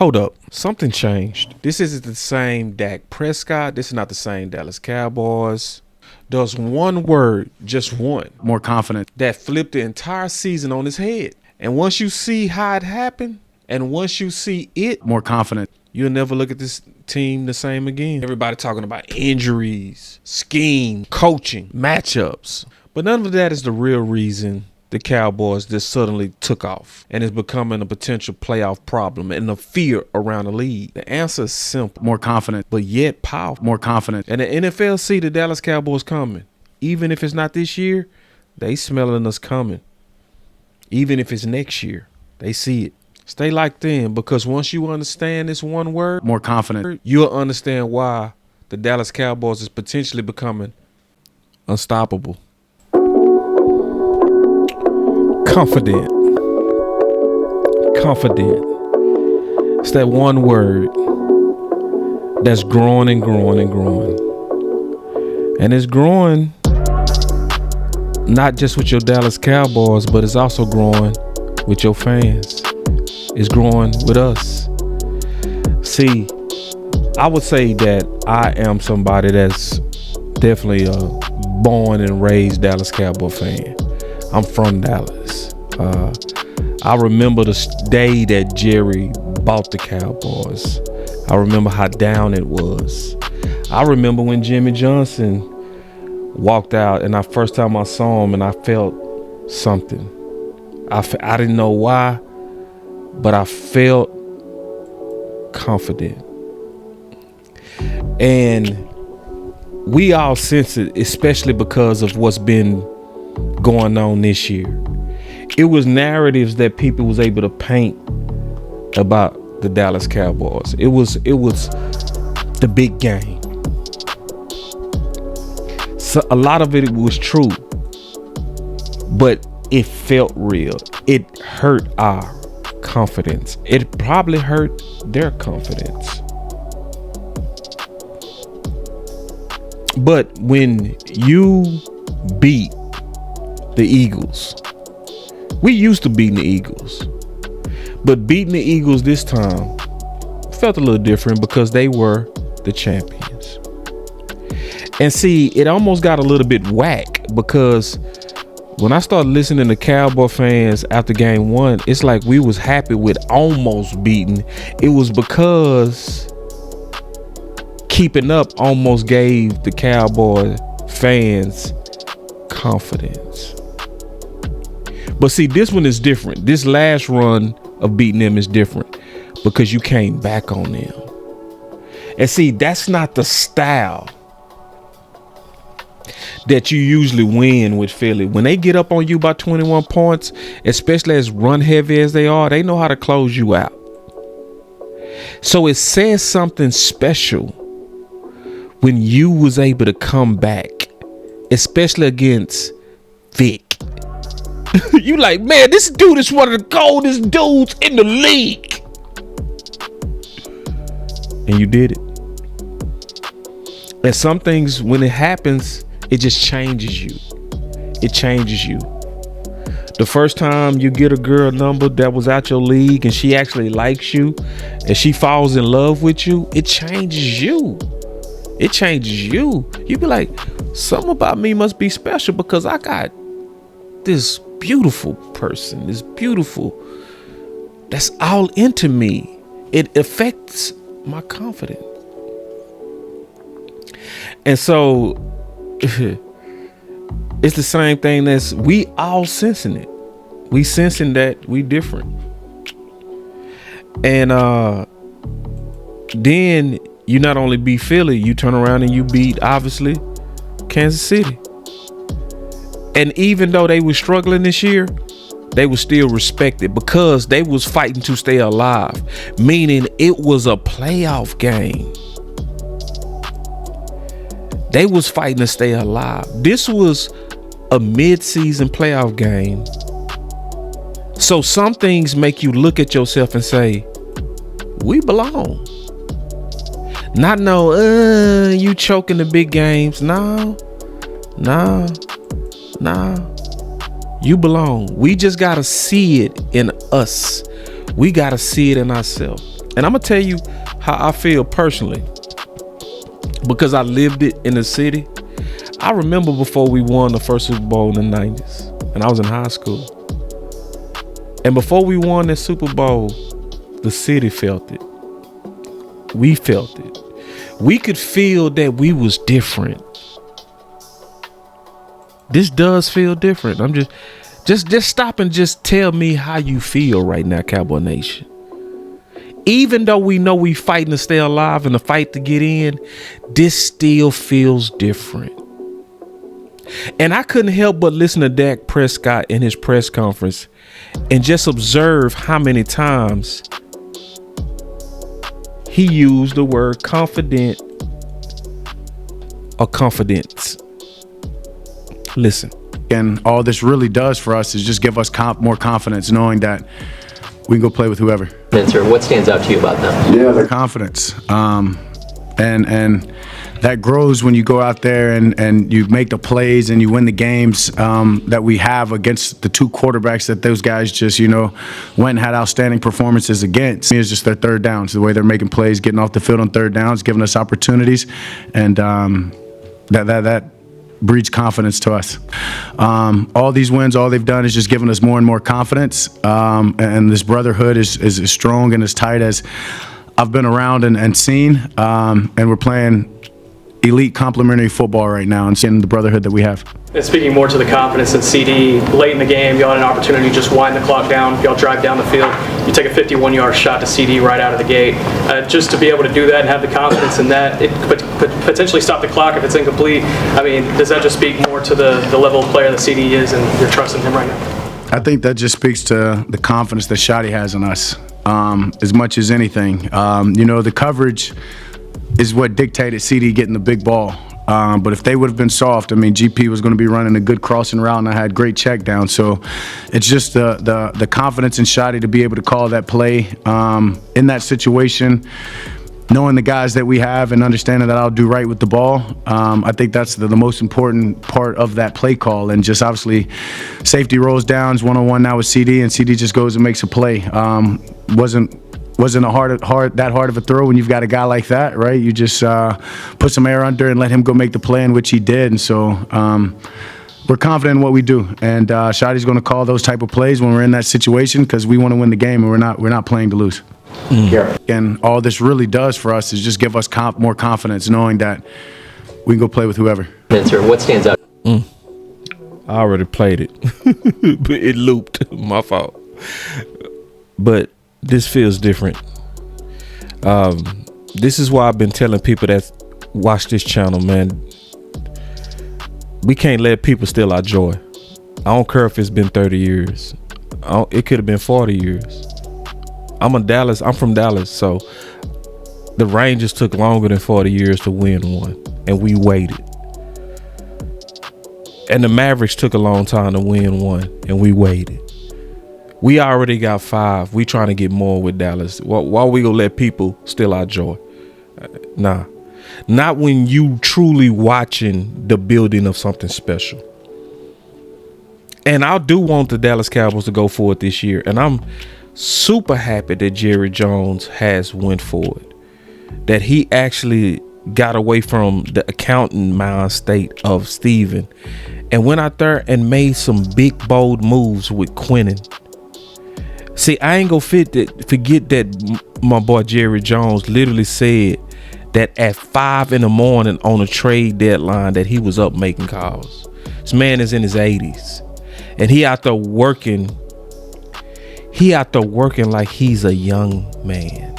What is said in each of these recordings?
Hold up. Something changed. This isn't the same Dak Prescott. This is not the same Dallas Cowboys. There's one word, just one, More confident. that flipped the entire season on its head. And once you see how it happened, and once you see it, More confident. you'll never look at this team the same again. Everybody talking about injuries, scheme, coaching, matchups. But none of that is the real reason the Cowboys just suddenly took off and is becoming a potential playoff problem and a fear around the league. The answer is simple, More confident. but yet powerful. More confident. And the NFL see the Dallas Cowboys coming. Even if it's not this year, they smelling us coming. Even if it's next year, they see it. Stay locked in, because once you understand this one word, More confident. you'll understand why the Dallas Cowboys is potentially becoming unstoppable. Confident. Confident. It's that one word that's growing and growing and growing. And it's growing not just with your Dallas Cowboys, but it's also growing with your fans. It's growing with us. See, I would say that I am somebody that's definitely a born and raised Dallas Cowboy fan. I'm from Dallas. I remember the day that Jerry bought the Cowboys. I remember how down it was. I remember when Jimmy Johnson walked out, and the first time I saw him, and I felt something. I didn't know why, but I felt confident. And we all sense it, especially because of what's been going on this year. It was narratives that people was able to paint about the Dallas Cowboys. It was the big game. So a lot of it was true, but it felt real. It hurt our confidence. It probably hurt their confidence. But when you beat the Eagles, we used to beating the Eagles, but beating the Eagles this time felt a little different because they were the champions. And see, it almost got a little bit whack, because when I started listening to Cowboy fans after game one, it's like we was happy with almost beating. It was because keeping up almost gave the Cowboy fans confidence. But see, this one is different. This last run of beating them is different because you came back on them. And see, that's not the style that you usually win with Philly. When they get up on you by 21 points, especially as run heavy as they are, they know how to close you out. So it says something special when you was able to come back, especially against Vic. You like, man, this dude is one of the coldest dudes in the league. And you did it. And some things, when it happens, it just changes you. It changes you. The first time you get a girl number that was out your league and she actually likes you and she falls in love with you, it changes you. It changes you. You be like, something about me must be special because I got this beautiful person, this beautiful, that's all into me. It affects my confidence. And so it's the same thing as we all sensing it. We sensing that we different. And then you not only beat Philly, you turn around and you beat, obviously, Kansas City. And even though they were struggling this year, they were still respected because they was fighting to stay alive, meaning it was a playoff game. They was fighting to stay alive. This was a mid-season playoff game. So some things make you look at yourself and say, we belong. Not no, you choking the big games. No. You belong. We just got to see it in us. We got to see it in ourselves. And I'm gonna tell you how I feel personally, because I lived it in the city. I remember before we won the first Super Bowl in the 90s, and I was in high school. And before we won that Super Bowl, the city felt it. We felt it. We could feel that we was different. This does feel different. I'm just stop and just tell me how you feel right now, Cowboy Nation. Even though we know we fighting to stay alive and the fight to get in, this still feels different. And I couldn't help but listen to Dak Prescott in his press conference and just observe how many times he used the word confident or confidence. Listen. And all this really does for us is just give us more confidence, knowing that we can go play with whoever. Sir, what stands out to you about them? Yeah, their confidence. And that grows when you go out there and you make the plays and you win the games that we have against the two quarterbacks that those guys just, went and had outstanding performances against. It's just their third downs, the way they're making plays, getting off the field on third downs, giving us opportunities. And that breeds confidence to us. All these wins, all they've done is just given us more and more confidence. And this brotherhood is as strong and as tight as I've been around and seen. And we're playing elite complementary football right now and seeing the brotherhood that we have. And speaking more to the confidence in CD, late in the game, y'all had an opportunity to just wind the clock down. Y'all drive down the field. You take a 51-yard shot to CD right out of the gate. Just to be able to do that and have the confidence in that, it could potentially stop the clock if it's incomplete. I mean, does that just speak more to the level of player that CD is and your trust in him right now? I think that just speaks to the confidence that Shotty has in us, as much as anything. The coverage is what dictated CD getting the big ball. But if they would have been soft, GP was going to be running a good crossing route, and I had great check down. So it's just the confidence in Shotty to be able to call that play in that situation, knowing the guys that we have and understanding that I'll do right with the ball. I think that's the most important part of that play call. And just obviously safety rolls down, one-on-one now with CD, and CD just goes and makes a play. Wasn't that hard of a throw when you've got a guy like that, right? You just put some air under and let him go make the play, in which he did. And so we're confident in what we do. And Shotty's going to call those type of plays when we're in that situation because we want to win the game and we're not playing to lose. And all this really does for us is just give us more confidence, knowing that we can go play with whoever. Sir, what stands out? I already played it, but it looped. My fault. But this feels different. This is why I've been telling people that watch this channel, man. We can't let people steal our joy. I don't care if it's been 30 years. It could have been 40 years. I'm from Dallas, so the Rangers took longer than 40 years to win one, and we waited. And the Mavericks took a long time to win one, and we waited. We already got 5. We trying to get more with Dallas. Why we gonna let people steal our joy? Nah. Not when you truly watching the building of something special. And I do want the Dallas Cowboys to go forward this year. And I'm super happy that Jerry Jones has went forward. That he actually got away from the accountant mind state of Steven and went out there and made some big, bold moves with Quinnen. See, I ain't gonna forget that my boy Jerry Jones literally said that at 5 a.m. on a trade deadline that he was up making calls. This man is in his 80s. And he out there working like he's a young man.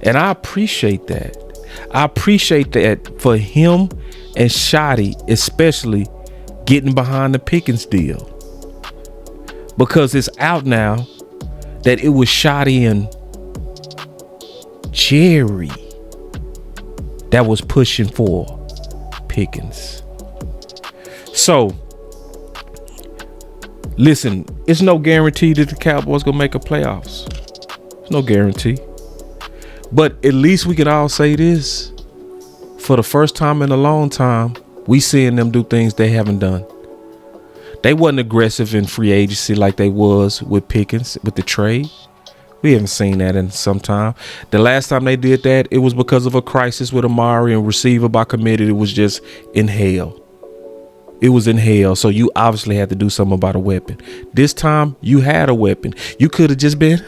And I appreciate that. I appreciate that for him and Shotty, especially getting behind the Pickens deal. Because it's out now that it was Shotty and Jerry that was pushing for Pickens. So, listen, it's no guarantee that the Cowboys gonna make a playoffs. It's no guarantee. But at least we can all say this. For the first time in a long time, we seeing them do things they haven't done. They wasn't aggressive in free agency like they was with Pickens, with the trade. We haven't seen that in some time. The last time they did that, it was because of a crisis with Amari and receiver by committee. It was just in hell. It was in hell. So you obviously had to do something about a weapon. This time you had a weapon. You could have just been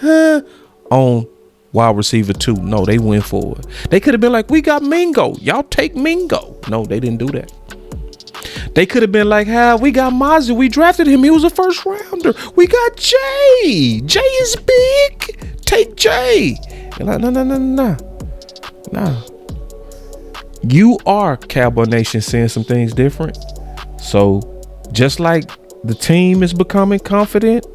on wide receiver 2. No, they went for it. They could have been like, we got Mingo. Y'all take Mingo. No, they didn't do that. They could have been like, we got Mazu. We drafted him. He was a first rounder. We got Jay. Jay is big. Take Jay. They're like, no. You are, Cowboy Nation, seeing some things different. So just like the team is becoming confident,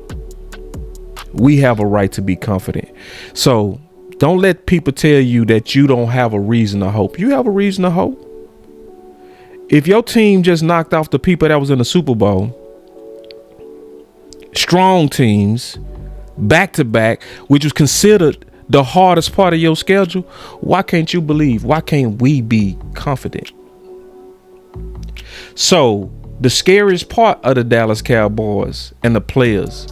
we have a right to be confident. So don't let people tell you that you don't have a reason to hope. You have a reason to hope. If your team just knocked off the people that was in the Super Bowl, strong teams, back to back, which was considered the hardest part of your schedule, why can't you believe? Why can't we be confident? So the scariest part of the Dallas Cowboys and the players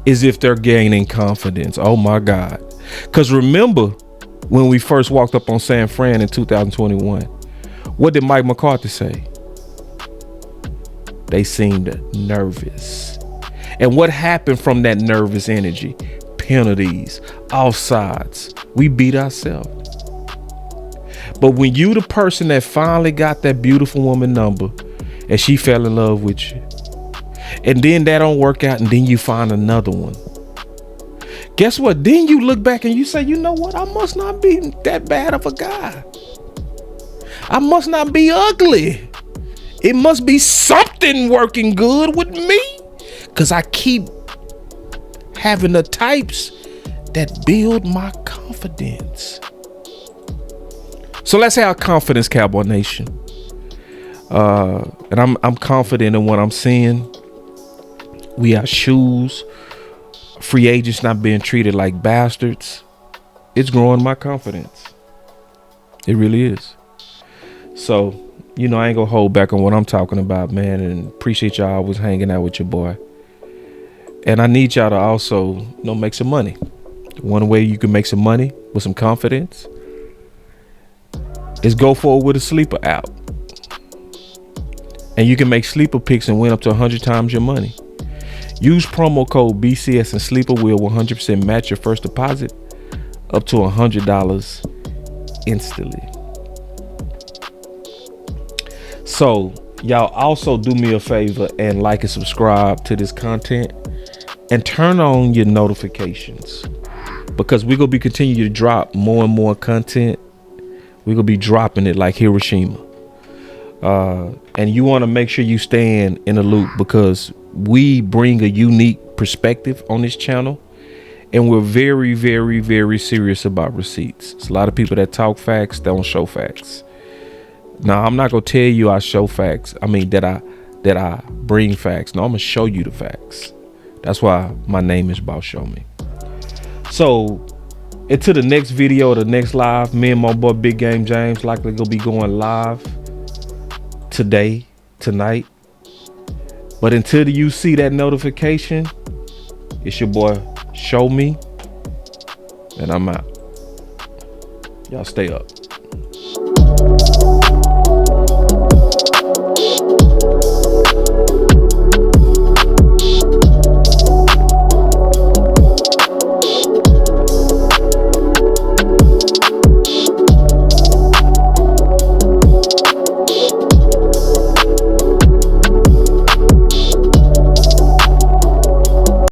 is if they're gaining confidence. Oh my God. Because remember when we first walked up on San Fran in 2021, what did Mike McCarthy say? They seemed nervous. And what happened from that nervous energy? Penalties, offsides. We beat ourselves. But when you the person that finally got that beautiful woman number and she fell in love with you, and then that don't work out, and then you find another one, guess what? Then you look back and you say, you know what? I must not be that bad of a guy. I must not be ugly. It must be something working good with me, because I keep having the types that build my confidence. So let's have confidence, Cowboy Nation. And I'm confident in what I'm seeing. We have shoes. Free agents not being treated like bastards. It's growing my confidence. It really is. So, you know, I ain't gonna hold back on what I'm talking about, man, and appreciate y'all always hanging out with your boy. And I need y'all to also, you know, make some money. One way you can make some money with some confidence is go forward with a sleeper app. And you can make sleeper picks and win up to 100 times your money. Use promo code BCS and Sleeper will 100% match your first deposit up to $100 instantly. So y'all also do me a favor and like and subscribe to this content and turn on your notifications, because we're gonna be continuing to drop more and more content. We're gonna be dropping it like Hiroshima. And you want to make sure you stand in the loop, because we bring a unique perspective on this channel, and we're very, very, very serious about receipts. It's a lot of people that talk facts, don't show facts. Now, I'm not gonna tell you I show facts. I mean that I bring facts. No, I'm gonna show you the facts. That's why my name is Boss Show Me. So until the next video or the next live, me and my boy Big Game James likely gonna be going live tonight. But until you see that notification, it's your boy Show Me, and I'm out. Y'all stay up.